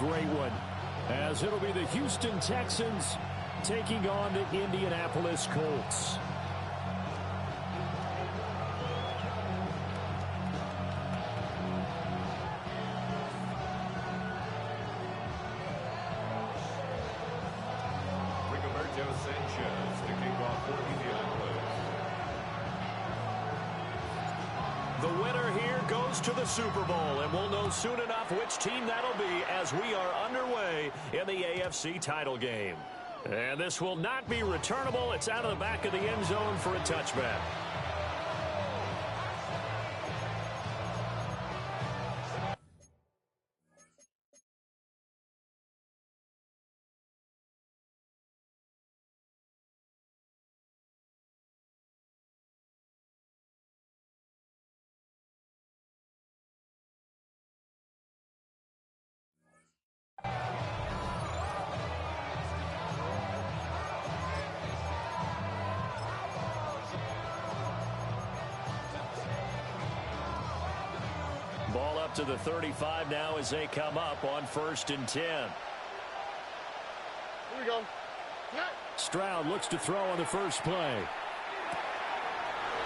great one, as it'll be the Houston Texans taking on the Indianapolis Colts. The winner here goes to the Super Bowl, and we'll know soon enough which team that'll be as we are underway in the AFC title game. And this will not be returnable. It's out of the back of the end zone for a touchback. Ball up to the 35 now as they come up on 1st and 10. Here we go. Stroud looks to throw on the first play.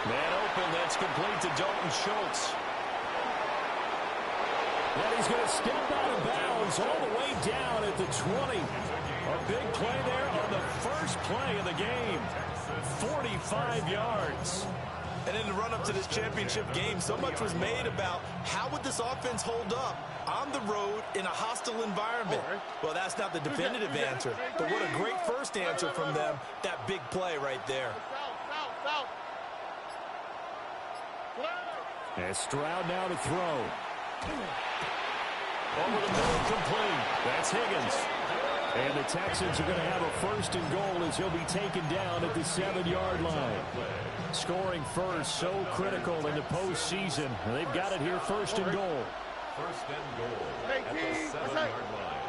Man open, that's complete to Dalton Schultz. And he's going to step out of bounds all the way down at the 20. A big play there on the first play of the game. 45 yards. And in the run-up to this championship game, so much was made about how would this offense hold up on the road in a hostile environment. Well, that's not the definitive answer, but what a great first answer from them, that big play right there. And Stroud now to throw. Over the middle, complete. That's Higgins. And the Texans are going to have a 1st and goal as he'll be taken down at the 7-yard line. Scoring first, so critical in the postseason. They've got it here, 1st and goal. 1st and goal at the 7-yard line.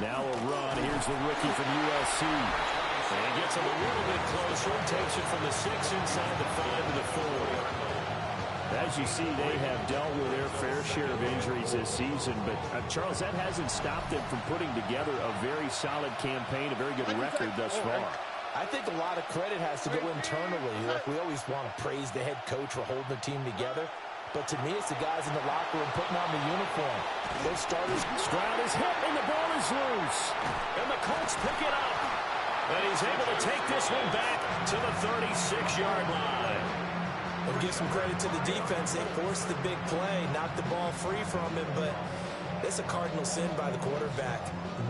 Now a run. Here's the rookie from USC. And he gets him a little bit closer. Takes it from the 6 inside the 5 to the 4. As you see, they have dealt with their fair share of injuries this season. But, Charles, that hasn't stopped them from putting together a very solid campaign, a very good record thus far. I think a lot of credit has to go internally. Like, we always want to praise the head coach for holding the team together. But to me, it's the guys in the locker room putting on the uniform. Those starters. Stroud is hit, and the ball is loose. And the Colts pick it up. And he's able to take this one back to the 36-yard line. We'll give some credit to the defense. They forced the big play, knocked the ball free from him, but it's a cardinal sin by the quarterback.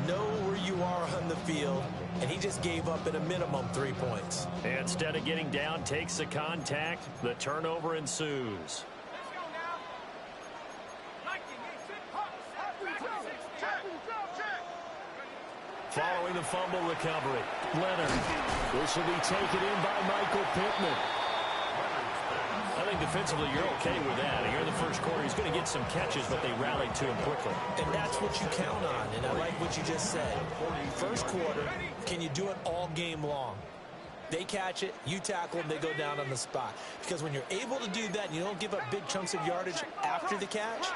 Know where you are on the field, and he just gave up at a minimum 3 points. And instead of getting down, takes the contact. The turnover ensues. Following the fumble recovery, Leonard. This will be taken in by Michael Pittman. I think defensively you're okay with that. Here in the first quarter, he's going to get some catches, but they rallied to him quickly. And that's what you count on, and I like what you just said. First quarter, can you do it all game long? They catch it, you tackle them, they go down on the spot. Because when you're able to do that and you don't give up big chunks of yardage after the catch,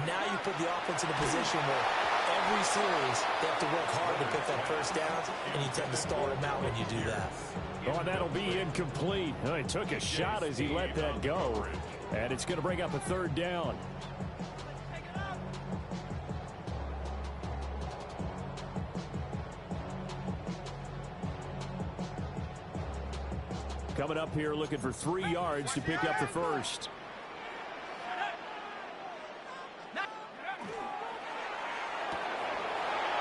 now you put the offense in a position where every series they have to work hard to pick up first downs, and you tend to stall them out when you do that. Oh, that'll be incomplete. Oh, he took a shot as he let that go. And it's going to bring up a 3rd down. Coming up here looking for 3 yards to pick up the first.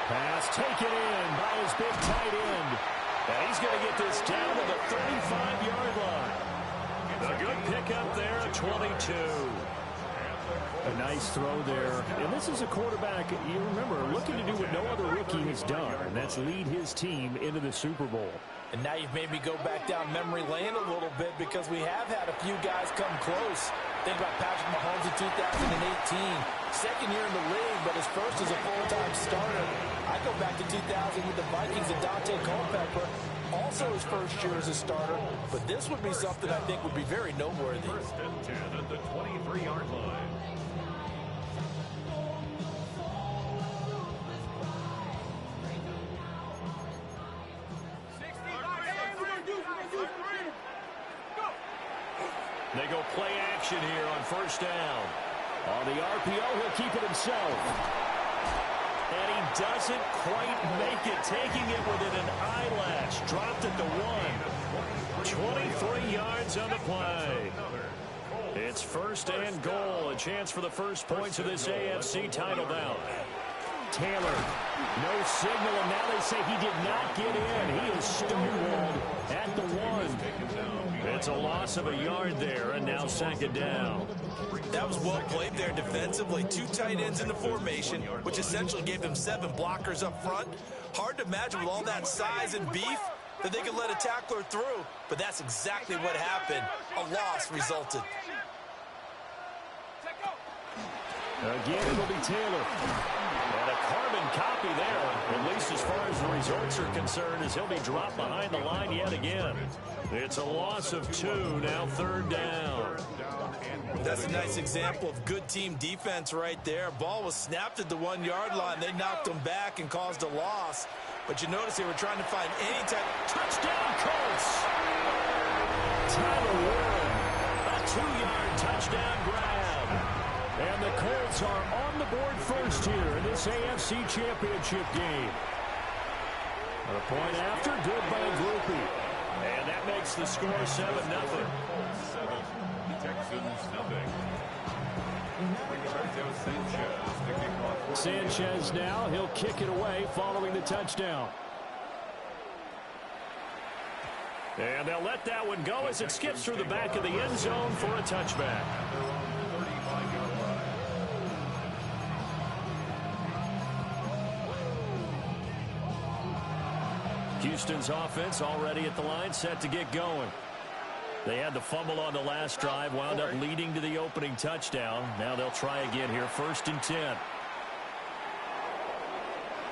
Pass taken in by his big tight end. And he's going to get this down to the 35-yard line. A good pickup there at 22. A nice throw there. And this is a quarterback, you remember, looking to do what no other rookie has done, and that's lead his team into the Super Bowl. And now you've made me go back down memory lane a little bit because we have had a few guys come close. Think about Patrick Mahomes in 2018. Second year in the league, but his first as a full-time starter. I go back to 2000 with the Vikings and Dante Culpepper. Also his first year as a starter. But this would be something I think would be very noteworthy. 1st and 10 at the 23-yard line. They go play action here on first down. On the RPO, he'll keep it himself. And he doesn't quite make it, taking it within an eyelash. Dropped at the 1. 23 yards on the play. It's first and goal. A chance for the first points of this AFC title bout. Taylor, no signal, and now they say he did not get in. He is stonewalled at the 1. It's a loss of a yard there, and now second down. That was well played there defensively. 2 tight ends in the formation, which essentially gave them 7 blockers up front. Hard to imagine with all that size and beef that they could let a tackler through, but that's exactly what happened. A loss resulted. Again, it'll be Taylor. And a carbon copy there, at least as far as the results are concerned, as he'll be dropped behind the line yet again. It's a loss of 2, now third down. That's a nice example of good team defense right there. Ball was snapped at the 1-yard line. They knocked him back and caused a loss. But you notice they were trying to find any type. Touchdown, Colts! Tyler Warren, a 2-yard touchdown grab. And the Colts are on the board first here in this AFC Championship game. A point after, good by Groupie. And that makes the score 7-0. Texans nothing. Sanchez now, he'll kick it away following the touchdown. And they'll let that one go as it skips through the back of the end zone for a touchback. Houston's offense already at the line, set to get going. They had the fumble on the last drive, wound up leading to the opening touchdown. Now they'll try again here, 1st and 10.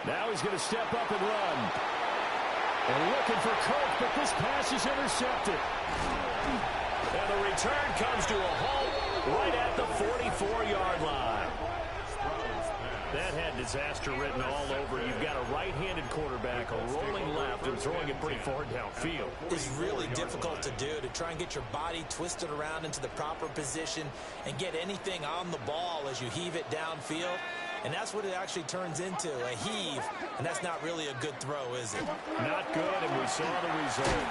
Now he's going to step up and run. And looking for Colt, but this pass is intercepted. And the return comes to a halt right at the 44-yard line. That had disaster written all over. You've got a right-handed quarterback, a rolling left, and throwing it pretty far downfield. It's really difficult to do, to try and get your body twisted around into the proper position and get anything on the ball as you heave it downfield. And that's what it actually turns into, a heave. And that's not really a good throw, is it? Not good, and we saw the result.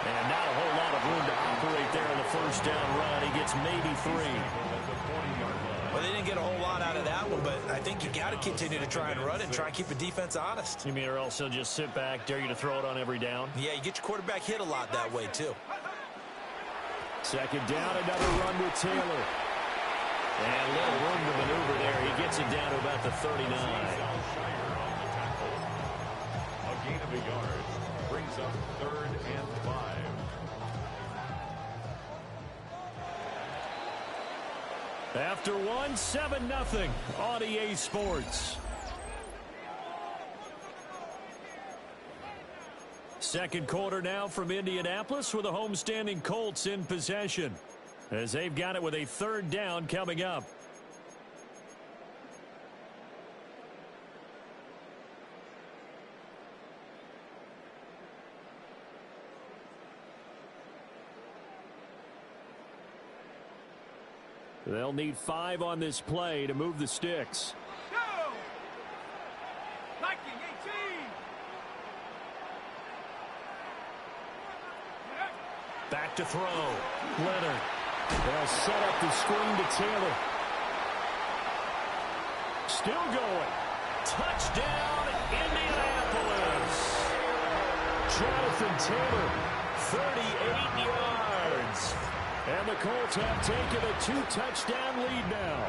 And not a whole lot of room to operate there on the first down run. He gets maybe 3. Well, they didn't get a whole lot out of that one, but I think you got to continue to try and run and try and keep the defense honest. You mean or else he'll just sit back, dare you to throw it on every down? Yeah, you get your quarterback hit a lot that way, too. Second down, another run with Taylor. And a little room to maneuver there. He gets it down to about the 39. A gain of a yard brings up 3rd and 5. After 1, 7-0 on EA Sports. Second quarter now from Indianapolis with the homestanding Colts in possession, as they've got it with a 3rd down coming up. They'll need 5 on this play to move the sticks. Back to throw. Leonard. They'll set up the screen to Taylor. Still going. Touchdown, Indianapolis. Jonathan Taylor, 38 yards. And the Colts have taken a 2-touchdown lead now.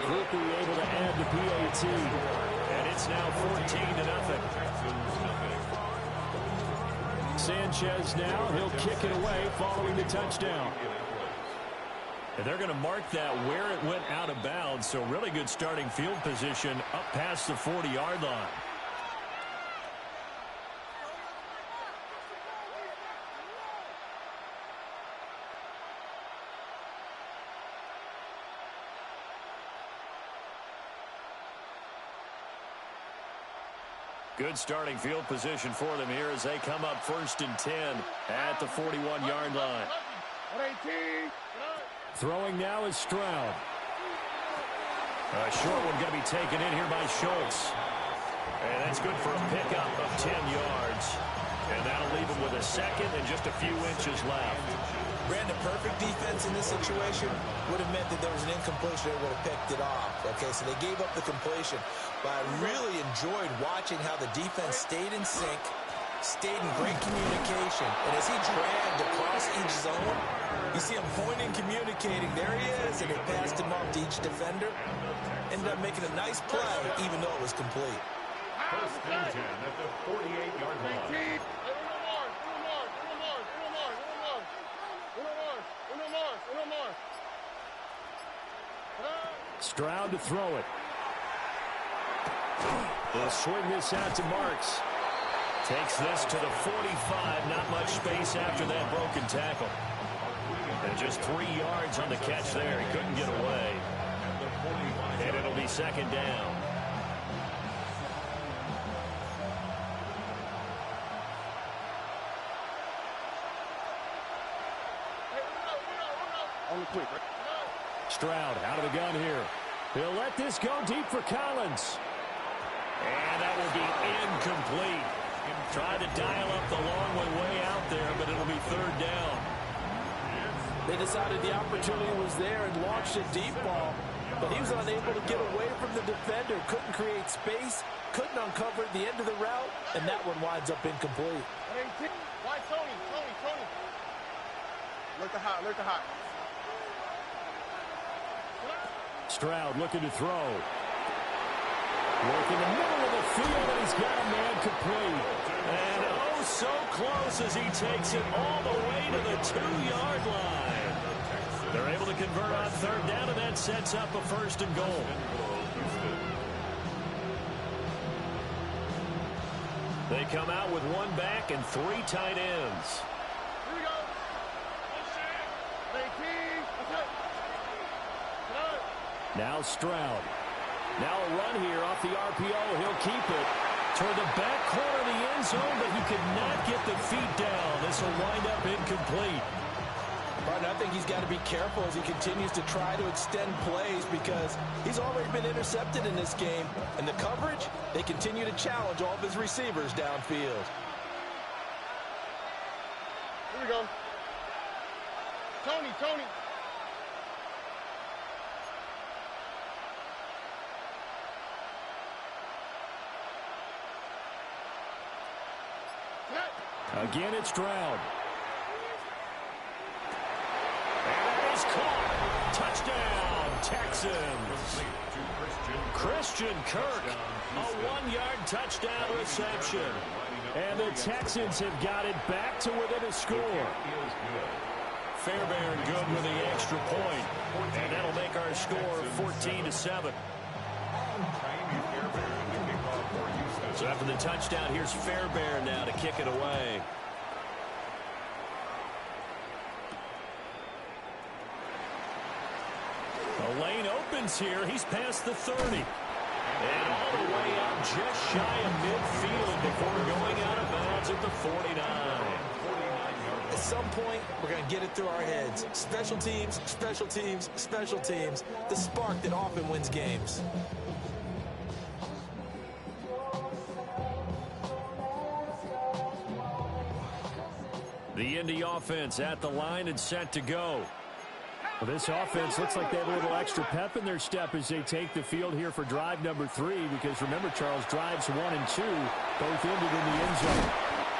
Groupie able to add the PAT. And it's now 14-0. Sanchez now, he'll kick it away following the touchdown. And they're going to mark that where it went out of bounds, so really good starting field position up past the 40-yard line. Good starting field position for them here as they come up 1st and 10 at the 41-yard line. Throwing now is Stroud. A short one going to be taken in here by Schultz. And that's good for a pickup of 10 yards. And that'll leave him with a second and just a few inches left. Brandon, perfect defense in this situation would have meant that there was an incompletion. They would have picked it off. Okay, so they gave up the completion. But I really enjoyed watching how the defense stayed in sync, stayed in great communication. And as he dragged across each zone, you see him pointing, communicating. There he is, and they passed him off to each defender. Ended up making a nice play, even though it was complete. First and 10 at the 48-yard line. Stroud to throw it. They'll swing this out to Marks. Takes this to the 45. Not much space after that broken tackle. And just 3 yards on the catch there. He couldn't get away. And it'll be second down. Stroud out of the gun here. He'll let this go deep for Collins. And that will be incomplete. Tried to dial up the long way out there, but it'll be third down. They decided the opportunity was there and launched a deep ball, but he was unable to get away from the defender. Couldn't create space, couldn't uncover the end of the route, and that one winds up incomplete. Why Tony? Look the hot. Stroud looking to throw. Work in the middle of the field, and he's got a man complete. And oh, so close as he takes it all the way to the 2-yard line. They're able to convert on third down, and that sets up a first and goal. They come out with one back and 3 tight ends. Here we go. Now Stroud. Now a run here off the RPO. He'll keep it toward the back corner of the end zone, but he could not get the feet down. This will wind up incomplete. Martin, I think he's got to be careful as he continues to try to extend plays because he's already been intercepted in this game. And the coverage, they continue to challenge all of his receivers downfield. Here we go. Tony. Again, it's Stroud. And that is caught. Touchdown, Texans. Christian Kirk, a 1-yard touchdown reception. And the Texans have got it back to within a score. Fairbairn good with the extra point. And that'll make our score 14-7. So after the touchdown, here's Fairbairn now to kick it away. The lane opens here. He's past the 30. And all the way out just shy of midfield before going out of bounds at the 49. At some point, we're going to get it through our heads. Special teams, special teams, special teams. The spark that often wins games. The Indy offense at the line and set to go. Well, this offense looks like they have a little extra pep in their step as they take the field here for drive number 3. Because remember, Charles, drives 1 and 2 both ended in the end zone.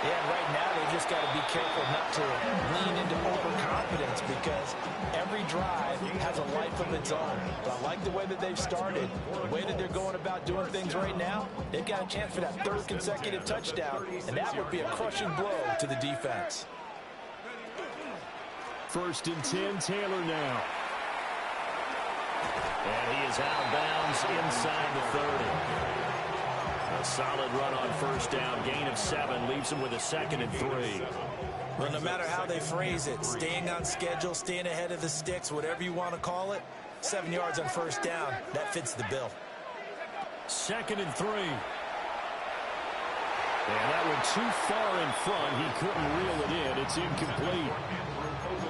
Yeah, right now they just got to be careful not to lean into overconfidence because every drive has a life of its own. But I like the way that they've started, the way that they're going about doing things right now. They've got a chance for that 3rd consecutive touchdown, and that would be a crushing blow to the defense. 1st and 10, Taylor now. And he is out of bounds inside the 30. A solid run on 1st down. Gain of 7 leaves him with a 2nd and 3. Well, no matter how they phrase it, staying on schedule, staying ahead of the sticks, whatever you want to call it, 7 yards on 1st down, that fits the bill. 2nd and 3. And that one too far in front. He couldn't reel it in. It's incomplete.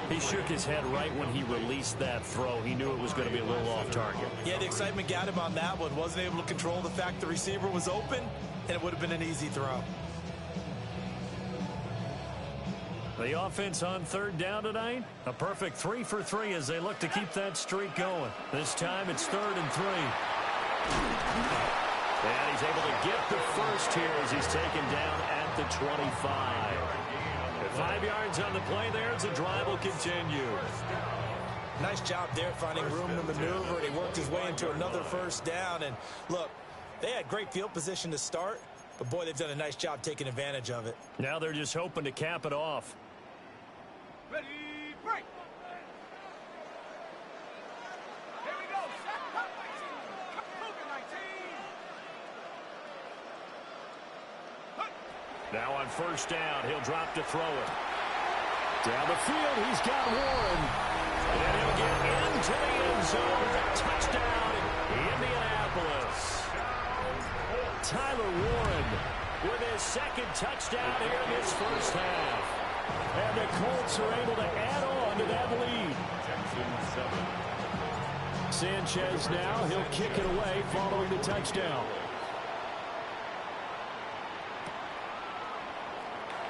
He shook his head right when he released that throw. He knew it was going to be a little off target. Yeah, the excitement got him on that one. Wasn't able to control the fact the receiver was open, and it would have been an easy throw. The offense on third down tonight, a perfect 3 for 3 as they look to keep that streak going. This time it's 3rd and 3. And he's able to get the first here as he's taken down at the 25. 5 yards on the play there as the drive will continue. Nice job there finding room to maneuver, and he worked his way into another first down. And look, they had great field position to start, but boy, they've done a nice job taking advantage of it. Now they're just hoping to cap it off. Ready, break. Here we go. Now on first down, he'll drop to throw it. Down the field, he's got Warren. And he'll get into the end zone. Touchdown, Indianapolis. Tyler Warren with his second touchdown here in this first half. And the Colts are able to add on to that lead. Sanchez now, he'll kick it away following the touchdown.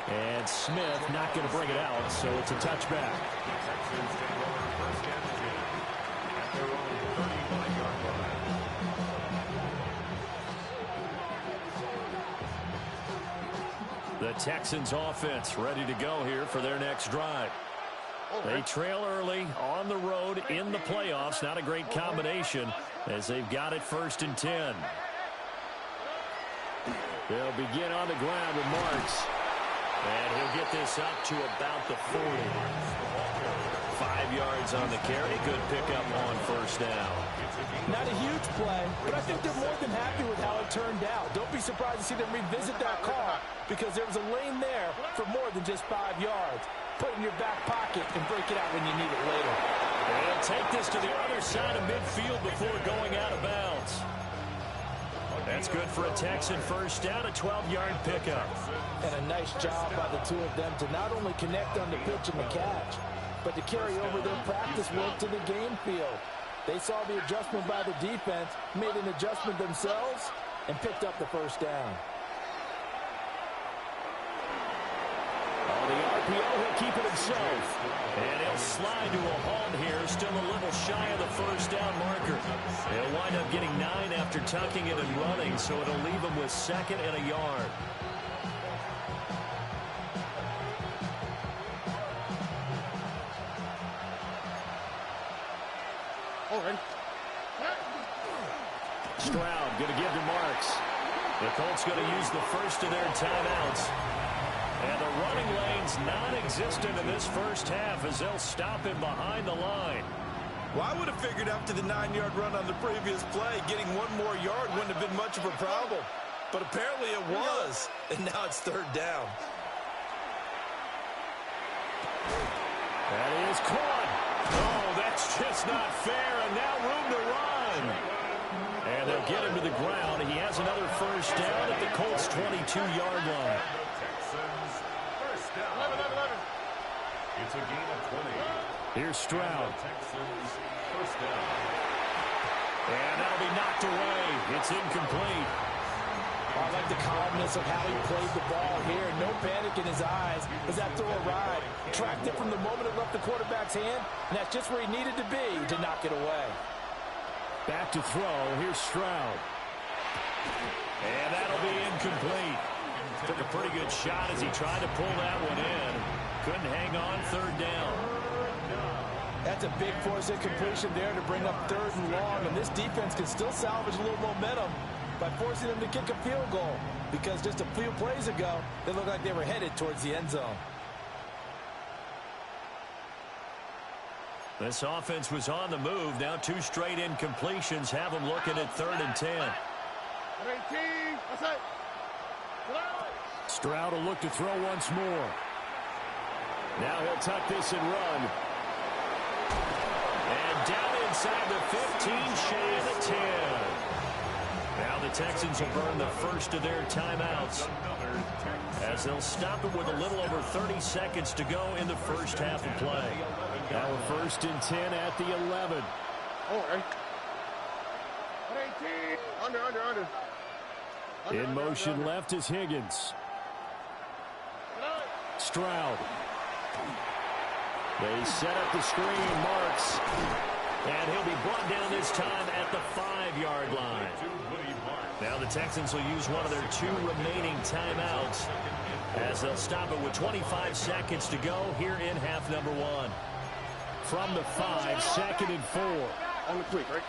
And Smith not going to bring it out, so it's a touchback. The Texans offense ready to go here for their next drive. They trail early on the road in the playoffs. Not a great combination as they've got it 1st and 10. They'll begin on the ground with Marks. And he'll get this up to about the 40. 5 yards on the carry. Good pickup on first down. Not a huge play, but I think they're more than happy with how it turned out. Don't be surprised to see them revisit that call because there was a lane there for more than just 5 yards. Put it in your back pocket and break it out when you need it later. And take this to the other side of midfield before going out of bounds. That's good for a Texan first down, a 12-yard pickup. And a nice job by the two of them to not only connect on the pitch and the catch, but to carry over their practice work to the game field. They saw the adjustment by the defense, made an adjustment themselves, and picked up the first down. On the RPO, he'll keep it himself. And he'll slide to a halt here, still a little shy of the first down marker. He'll wind up getting 9 after tucking it and running, so it'll leave him with 2nd and a yard. Stroud going to give to Marks. The Colts going to use the first of their timeouts. And the running lane's non-existent in this first half as they'll stop him behind the line. Well, I would have figured after the 9-yard run on the previous play, getting 1 more yard wouldn't have been much of a problem. But apparently it was, and now it's 3rd down. That is caught. Oh, that's just not fair, and now room to run. And they'll get him to the ground. He has another first down at the Colts' 22-yard line. It's a gain of 20. Here's Stroud. Texans first down. And that'll be knocked away. It's incomplete. I like the calmness of how he played the ball here. No panic in his eyes as that throw arrived. Tracked it from the moment it left the quarterback's hand, and that's just where he needed to be to knock it away. Back to throw. Here's Stroud. And that'll be incomplete. Took a pretty good shot as he tried to pull that one in. Couldn't hang on 3rd down. That's a big force incompletion there to bring up 3rd and long, and this defense can still salvage a little momentum by forcing them to kick a field goal because just a few plays ago, they looked like they were headed towards the end zone. This offense was on the move. Now 2 straight incompletions have them looking at 3rd and 10. That's it. Stroud will look to throw once more. Now he'll tuck this and run. And down inside the 15, shy of the 10. Now the Texans will burn the first of their timeouts as they'll stop it with a little over 30 seconds to go in the first half of play. Now we're 1st and 10 at the 11. Oh, right. 18. Under. In motion left is Higgins. Stroud. They set up the screen. Marks. And he'll be brought down this time at the 5-yard line. Now the Texans will use one of their 2 remaining timeouts as they'll stop it with 25 seconds to go here in half number 1. From the 5, 2nd and 4. On the quick, right?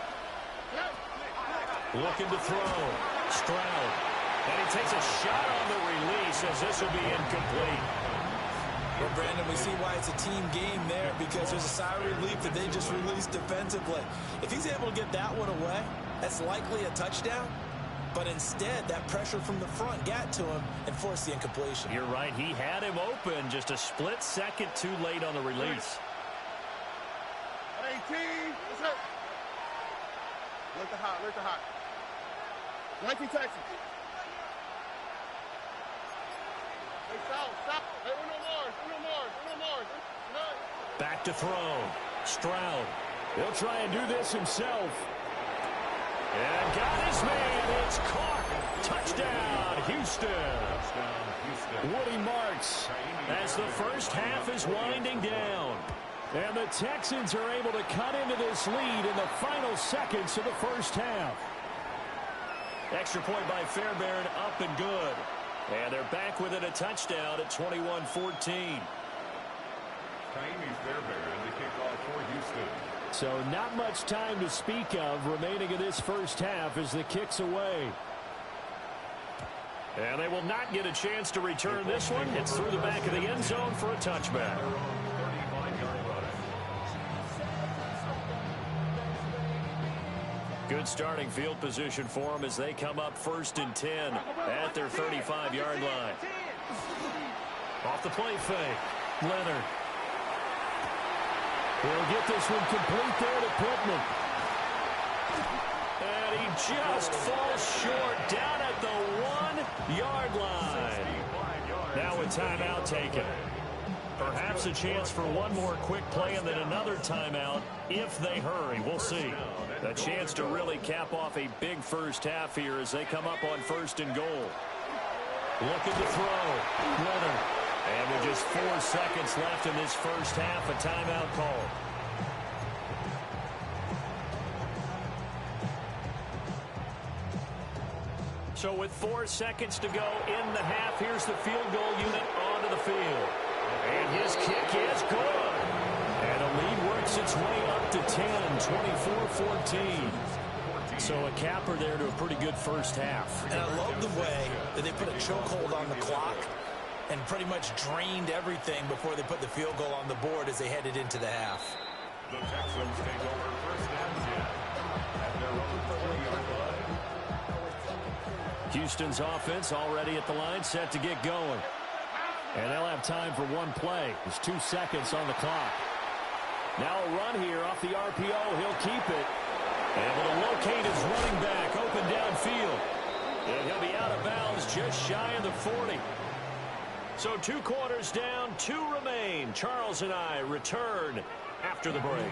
Looking to throw. Stroud. And he takes a shot on the release as this will be incomplete. Well, Brandon, we see why it's a team game there because there's a sigh of relief that they just released defensively. If he's able to get that one away, that's likely a touchdown. But instead, that pressure from the front got to him and forced the incompletion. You're right. He had him open just a split second too late on the release. 18. What's up? Look the hot. 19 Texans. Hey, stop. Hey, no more. Back to throw. Stroud. He'll try and do this himself. And got his man. It's caught. Touchdown, Houston. Woody Marks as the first half is winding down. And the Texans are able to cut into this lead in the final seconds of the first half. Extra point by Fairbairn, up and good. And they're back within a touchdown at 21-14. Fairbairn, the kickoff for Houston. So not much time to speak of remaining in this first half as the kick's away. And they will not get a chance to return this one. It's through the back of the end zone for a touchback. Good starting field position for them as they come up 1st and 10 at their 35-yard line. Off the play fake. Leonard. He'll get this one complete there to Pittman. And he just falls short down at the 1-yard line. Now with timeout taken. Perhaps a chance for one more quick play and then another timeout if they hurry. We'll see. A chance to really cap off a big first half here as they come up on 1st and goal. Looking to throw. Leonard. And with just 4 seconds left in this first half, a timeout call. So with 4 seconds to go in the half, here's the field goal unit onto the field. And his kick is good. And a lead works its way up to 10, 24-14. So a capper there to a pretty good first half. And I love the way that they put a chokehold on the clock and pretty much drained everything before they put the field goal on the board as they headed into the half. The Texans take over 1st and 10 at their own 40-yard line. Houston's offense already at the line, set to get going. And they'll have time for one play. There's 2 seconds on the clock. Now a run here off the RPO. He'll keep it. Able to locate his running back open downfield. And he'll be out of bounds just shy of the 40. So 2 quarters down, 2 remain. Charles and I return after the break.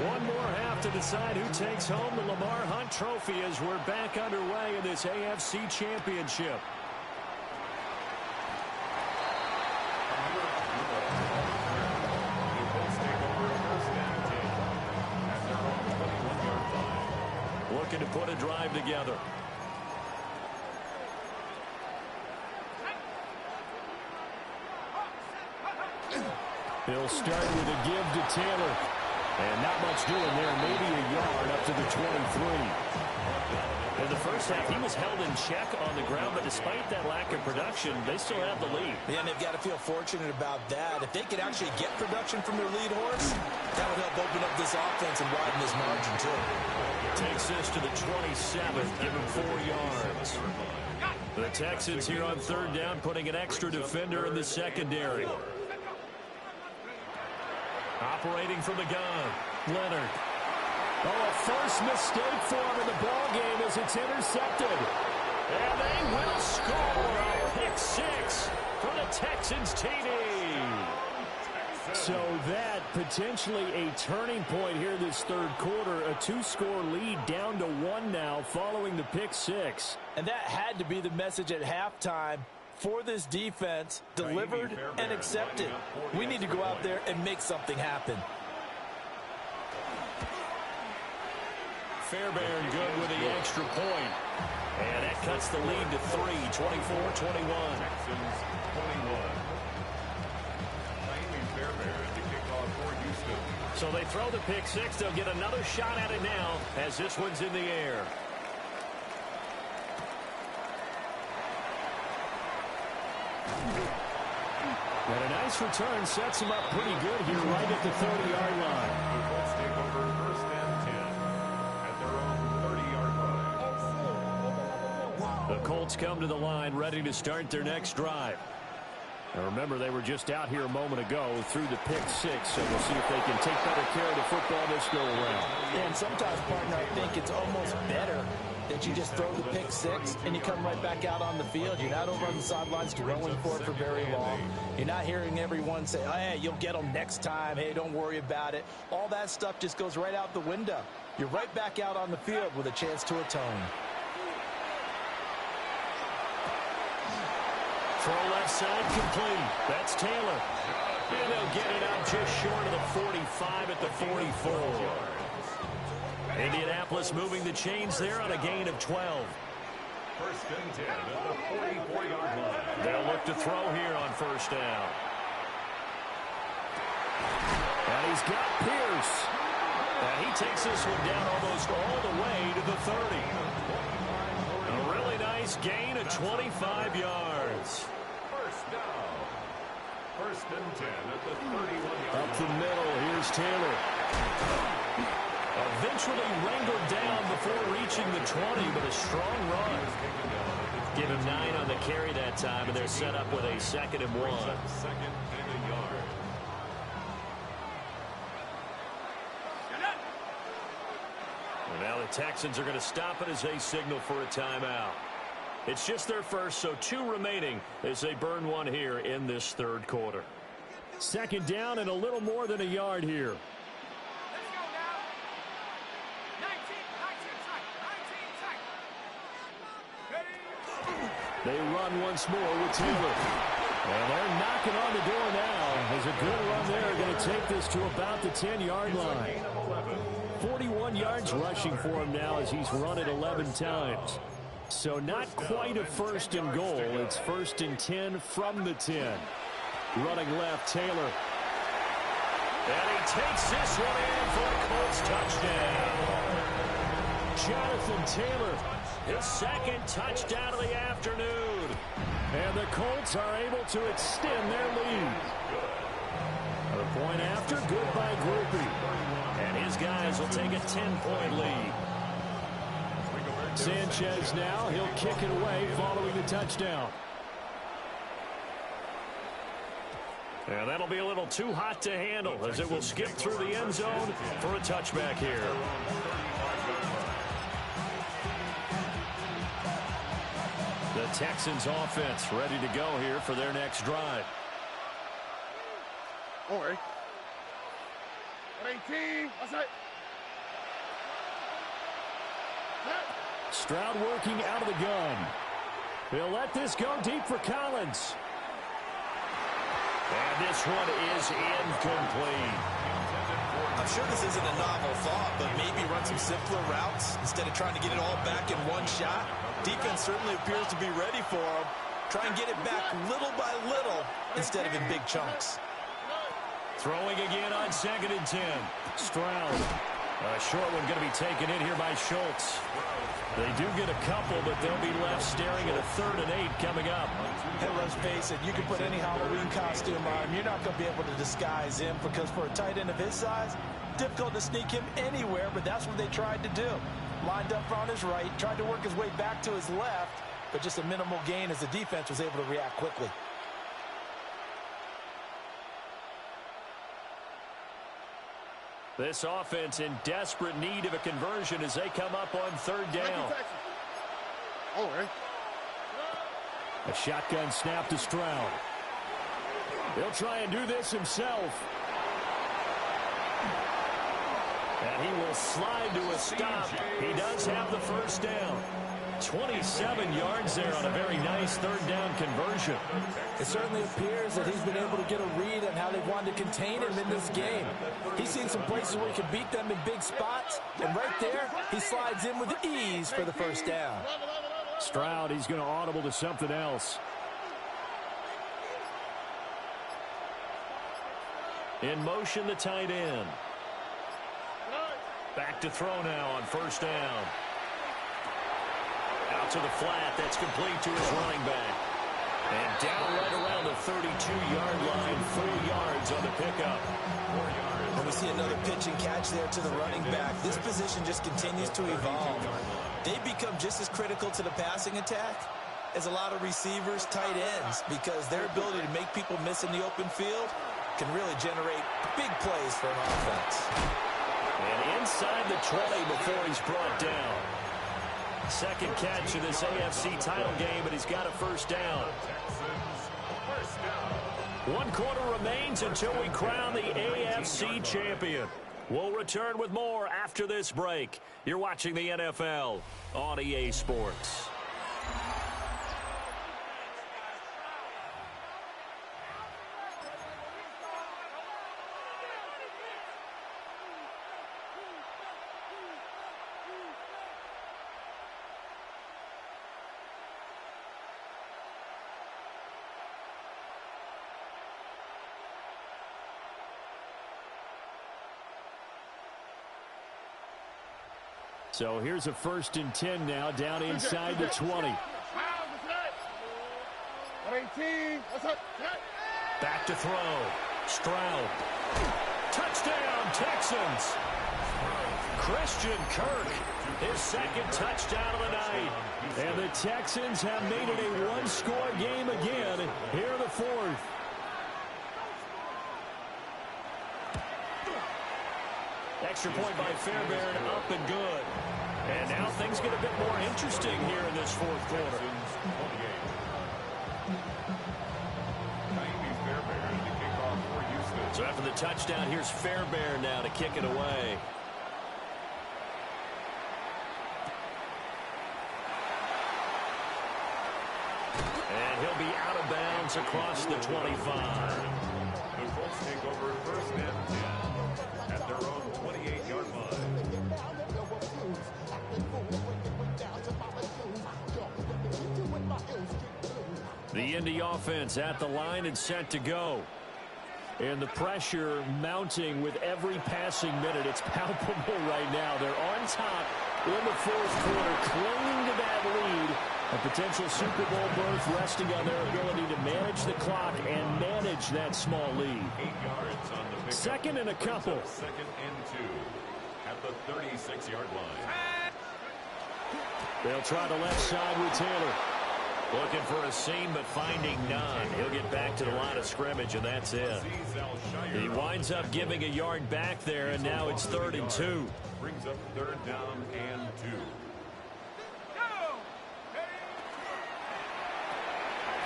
One more half to decide who takes home the Lamar Hunt Trophy as we're back underway in this AFC Championship. Looking to put a drive together. He'll start with a give to Taylor. And not much doing there. Maybe a yard up to the 23. In the first half, he was held in check on the ground, but despite that lack of production, they still have the lead. Yeah, and they've got to feel fortunate about that. If they could actually get production from their lead horse, that would help open up this offense and widen this margin, too. Takes this to the 27th, give him 4 yards. The Texans here on 3rd down, putting an extra defender in the secondary. Operating from the gun, Leonard. Oh, a first mistake for him in the ball game as it's intercepted. And they will score a pick six for the Texans TD. So that potentially a turning point here this third quarter. A 2-score lead down to 1 now following the pick six. And that had to be the message at halftime for this defense. Delivered and accepted. We need to go out there and make something happen. Fairbairn good with the extra point. And that cuts the lead to 3, 24-21. Texans 21. Fairbairn to kick off for Houston. So they throw the pick six. They'll get another shot at it now as this one's in the air. And a nice return sets him up pretty good here right at the 30-yard line. The Colts take over first and 10 at their own 30-yard line. The Colts come to the line ready to start their next drive. Now remember, they were just out here a moment ago through the pick six, so we'll see if they can take better care of the football this go around. And sometimes, partner, I think it's almost better that you just throw the pick six and you come right back out on the field. You're not over on the sidelines rolling for it for very long. You're not hearing everyone say, hey, you'll get them next time. Hey, don't worry about it. All that stuff just goes right out the window. You're right back out on the field with a chance to atone. Throw left side complete. That's Taylor. And they'll get it out just short of the 45 at the 44. Indianapolis moving the chains there on a gain of 12. First and 10 at the 44-yard line. They'll look to throw here on first down. And he's got Pierce. And he takes this one down almost all the way to the 30. A really nice gain of 25 yards. First down. First and 10 at the 31-yard line. Up the middle, here's Taylor. Eventually wrangled down before reaching the 20, but a strong run. Give him 9 on the carry that time, and they're set up with a 2nd and 1. Second and a yard. And now the Texans are going to stop it as they signal for a timeout. It's just their first, so 2 remaining as they burn 1 here in this third quarter. 2nd down and a little more than a yard here. They run once more with Taylor. And they're knocking on the door now. There's a good run there. Going to take this to about the 10-yard line. 41 yards rushing for him now as he's run it 11 times. So not quite a 1st and goal. It's 1st and 10 from the 10. Running left, Taylor. And he takes this one in for a Colts touchdown. Jonathan Taylor. His 2nd touchdown of the afternoon. And the Colts are able to extend their lead. The point after, good by Groupie. And his guys will take a 10-point lead. Sanchez now, he'll kick it away following the touchdown. And that'll be a little too hot to handle as it will skip through the end zone for a touchback here. The Texans offense ready to go here for their next drive. Don't worry. 18. That's it. Stroud working out of the gun. He'll let this go deep for Collins. And this one is incomplete. I'm sure this isn't a novel thought, but maybe run some simpler routes instead of trying to get it all back in one shot. Defense certainly appears to be ready for him. Try and get it back little by little instead of in big chunks. Throwing again on 2nd and 10. Stroud. A short one going to be taken in here by Schultz. They do get a couple, but they'll be left staring at a 3rd and 8 coming up. Hey, let's face it, you can put any Halloween costume on him. You're not going to be able to disguise him because for a tight end of his size, difficult to sneak him anywhere, but that's what they tried to do. Lined up on his right, tried to work his way back to his left, but just a minimal gain as the defense was able to react quickly. This offense in desperate need of a conversion as they come up on 3rd down. All right. A shotgun snap to Stroud. He'll try and do this himself. And he will slide to a stop. He does have the first down. 27 yards there on a very nice third down conversion. It certainly appears that he's been able to get a read on how they wanted to contain him in this game. He's seen some places where he can beat them in big spots, and right there, he slides in with ease for the first down. Stroud, he's going to audible to something else. In motion, the tight end. Back to throw now on first down. Out to the flat. That's complete to his running back. And down right around the 32-yard line. 4 yards on the pickup. 4 yards. And we see another pitch and catch there to the running back. This position just continues to evolve. They become just as critical to the passing attack as a lot of receivers, tight ends, because their ability to make people miss in the open field can really generate big plays for an offense. And inside the 20 before he's brought down. Second catch of this AFC title game, but he's got a first down. 1 quarter remains until we crown the AFC champion. We'll return with more after this break. You're watching the NFL on EA Sports. So here's a 1st and 10 now, down inside the 20. Back to throw. Stroud. Touchdown, Texans. Christian Kirk, his 2nd touchdown of the night. And the Texans have made it a 1-score game again here in the 4th. Extra point by Fairbairn, up and good. And now things get a bit more interesting here in this 4th quarter. So after the touchdown, here's Fairbairn now to kick it away. And he'll be out of bounds across the 25. The Colts take over 1st and 10 at their own 28-yard line. The Indy offense at the line and set to go. And the pressure mounting with every passing minute. It's palpable right now. They're on top in the 4th quarter, clinging to that lead. A potential Super Bowl berth resting on their ability to manage the clock and manage that small lead. 8 yards on the pickup. 2nd and a couple. 2nd and 2 at the 36-yard line. They'll try the left side with Taylor. Looking for a seam, but finding none. He'll get back to the line of scrimmage, and that's it. He winds up giving a yard back there, and now it's 3rd and 2. Brings up 3rd down and 2.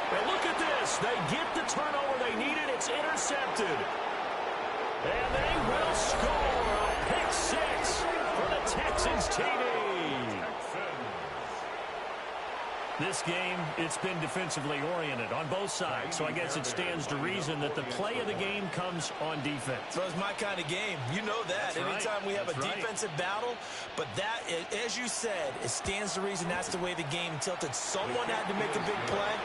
But look at this. They get the turnover they needed. It's intercepted. And they will score a pick 6 for the Texans TD. This game, it's been defensively oriented on both sides, so I guess it stands to reason that the play of the game comes on defense. So it's my kind of game. You know that. That's Anytime right. we have That's a right. defensive battle, but that, as you said, it stands to reason that's the way the game tilted. Someone had to make a big play,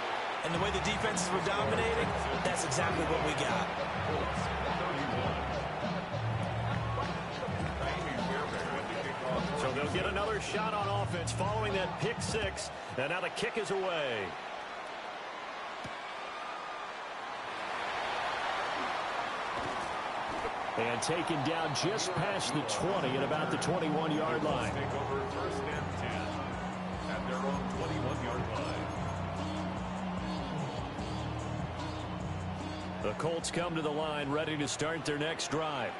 and the way the defenses were dominating, that's exactly what we got. So they'll get another shot on offense following that pick 6, and now the kick is away. And taken down just past the 20 at about the 21-yard line. Take over 1st and 10 at their own 21-yard line. The Colts come to the line ready to start their next drive.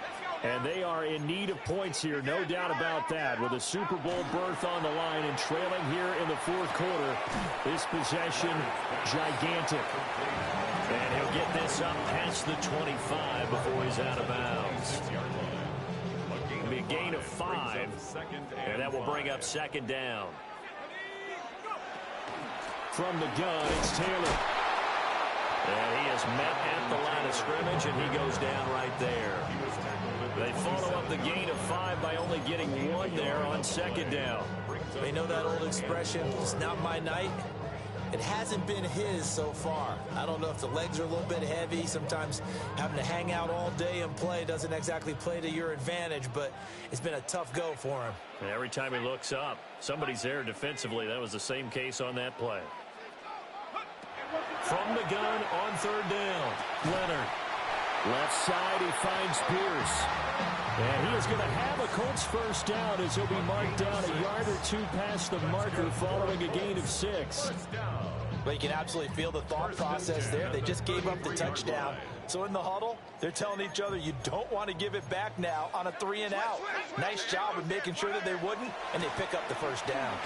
Let's go, And they are in need of points here, no doubt about that. With a Super Bowl berth on the line and trailing here in the fourth quarter, this possession gigantic. And he'll get this up past the 25 before he's out of bounds. It'll be a gain of 5, and that will bring up second down. From the gun, it's Taylor. And he is met at the line of scrimmage, and he goes down right there. They follow up the gain of 5 by only getting 1 there on second down. They know that old expression, it's not my night. It hasn't been his so far. I don't know if the legs are a little bit heavy. Sometimes having to hang out all day and play doesn't exactly play to your advantage, but it's been a tough go for him. And every time he looks up, somebody's there defensively. That was the same case on that play. From the gun on third down, Leonard. Left side, he finds Pierce. And he is going to have a Colts first down as he'll be marked down a yard or 2 past the marker following a gain of 6. But you can absolutely feel the thought process there. They just gave up the touchdown. So in the huddle, they're telling each other, you don't want to give it back now on a 3 and out. Nice job of making sure that they wouldn't, and they pick up the first down.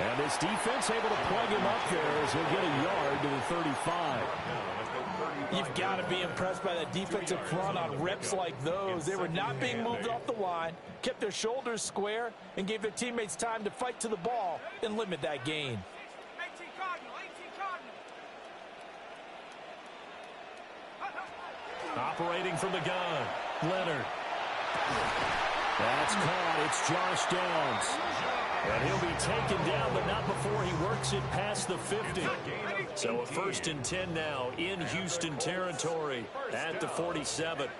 And this defense able to plug him up there as he'll get a yard to the 35. You've got to be impressed by that defensive front on reps like those. They were not being moved off the line, kept their shoulders square, and gave their teammates time to fight to the ball and limit that gain. Operating from the gun, Leonard. That's caught. It's Josh Downs. And he'll be taken down, but not before he works it past the 50. So a 1st and 10 now in Houston territory at the 47.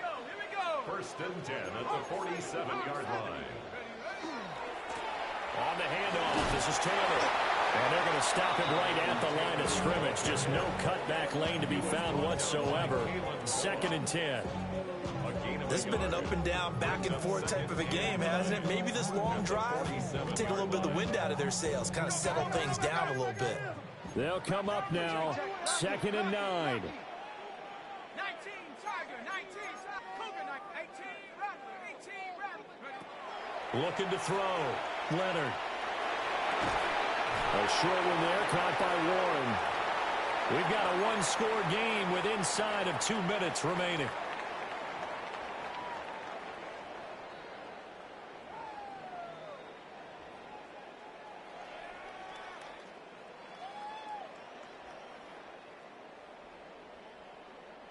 1st and 10 at the 47-yard line. On the handoff, this is Taylor. And they're going to stop it right at the line of scrimmage. Just no cutback lane to be found whatsoever. 2nd and 10. This has been an up and down, back and forth type of a game, hasn't it? Maybe this long drive will take a little bit of the wind out of their sails, kind of settle things down a little bit. They'll come up now, 2nd and 9. 19, Tiger, 19, Cougar, 18, Rattler, 18, Rattler. Looking to throw, Leonard. A short one there, caught by Warren. We've got a one-score game with inside of 2 minutes remaining.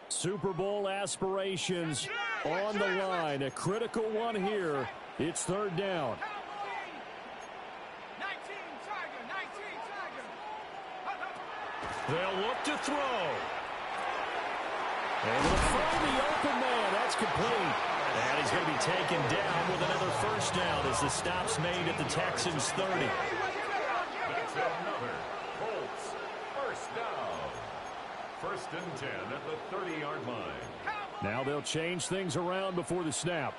Super Bowl aspirations on the line. A critical one here. It's 3rd down. 19, Tiger, 19, Tiger. They'll look to throw. And they'll find the open man. That's complete. And he's going to be taken down with another first down as the stop's made at the Texans 30. That's another Colts first down. 1st and 10 at the 30-yard line. Now they'll change things around before the snap.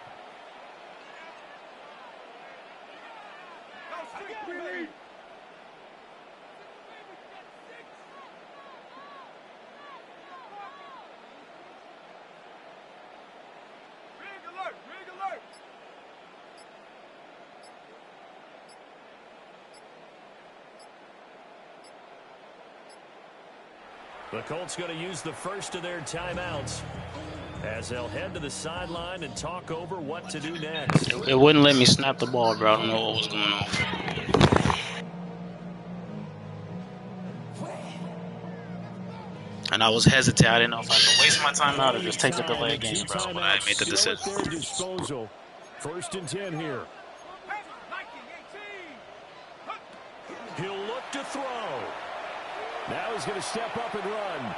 The Colts going to use the first of their timeouts as they'll head to the sideline and talk over what to do next. It wouldn't let me snap the ball, bro. I don't know what was going on. And I was hesitant. I didn't know if I could waste my time out or just take the delay game, bro. But I made the decision. 1st and 10 here. He'll look to throw. Now he's going to step up and run.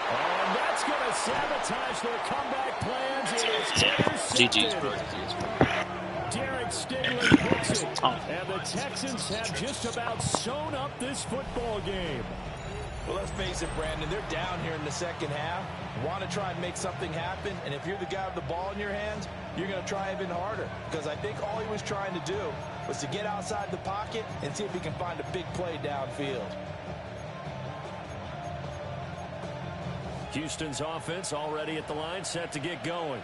And that's going to sabotage their comeback plans. GG's, bro. Derek Stingley hits it. And the Texans have just about sewn up this football game. Well, let's face it, Brandon, they're down here in the second half. Want to try and make something happen, and if you're the guy with the ball in your hands, you're going to try even harder. Because I think all he was trying to do was to get outside the pocket and see if he can find a big play downfield. Houston's offense already at the line, set to get going.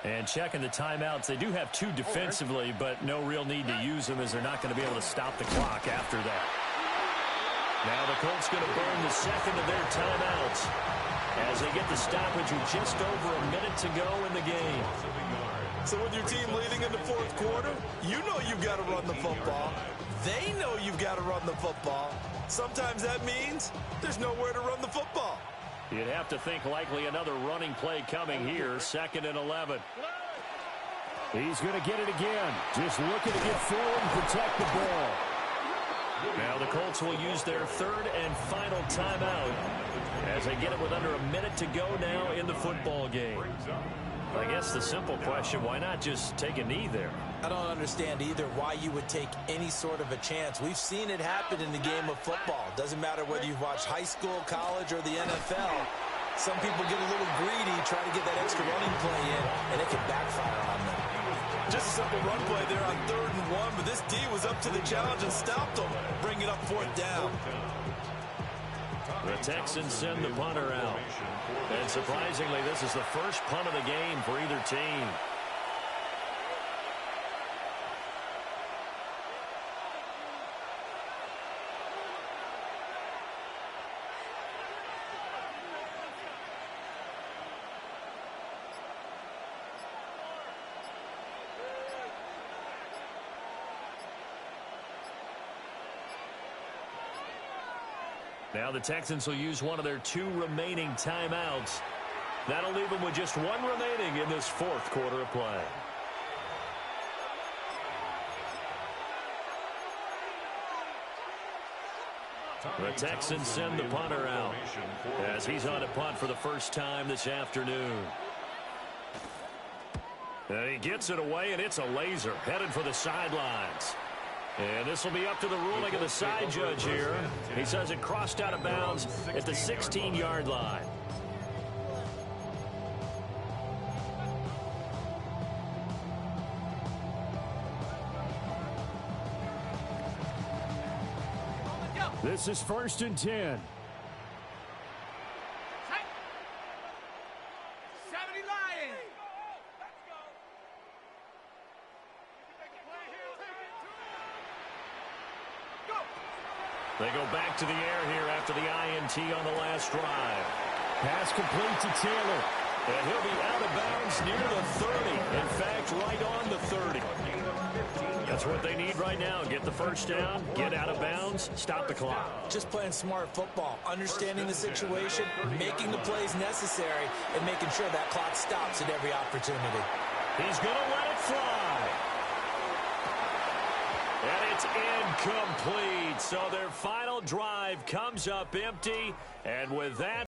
And checking the timeouts, they do have 2 defensively, but no real need to use them as they're not going to be able to stop the clock after that. Now the Colts going to burn the second of their timeouts as they get the stoppage with just over a minute to go in the game. So with your team leading in the fourth quarter, you know you've got to run the football. They know you've got to run the football. Sometimes that means there's nowhere to run the football. You'd have to think likely another running play coming here, 2nd and 11. He's going to get it again. Just looking to get forward and protect the ball. Now the Colts will use their 3rd and final timeout as they get it with under a minute to go now in the football game. I guess the simple question, why not just take a knee there? I don't understand either why you would take any sort of a chance. We've seen it happen in the game of football. Doesn't matter whether you've watched high school, college, or the NFL. Some people get a little greedy, try to get that extra running play in, and it can backfire on them. Just a simple run play there on 3rd and 1, but this D was up to the challenge and stopped them. Bring it up 4th down. The Texans send the punter out. And surprisingly, this is the first punt of the game for either team. Now the Texans will use one of their 2 remaining timeouts. That'll leave them with just 1 remaining in this 4th quarter of play. The Texans send the punter out as he's on a punt for the first time this afternoon. And he gets it away, and it's a laser headed for the sidelines. And this will be up to the ruling of the side judge here. He says it crossed out of bounds at the 16-yard line. This is 1st and 10. They go back to the air here after the INT on the last drive. Pass complete to Taylor. And he'll be out of bounds near the 30. In fact, right on the 30. That's what they need right now. Get the first down, get out of bounds, stop the clock. Just playing smart football, understanding the situation, making the plays necessary, and making sure that clock stops at every opportunity. He's going to let it fly. And it's incomplete. So their final drive comes up empty. And with that,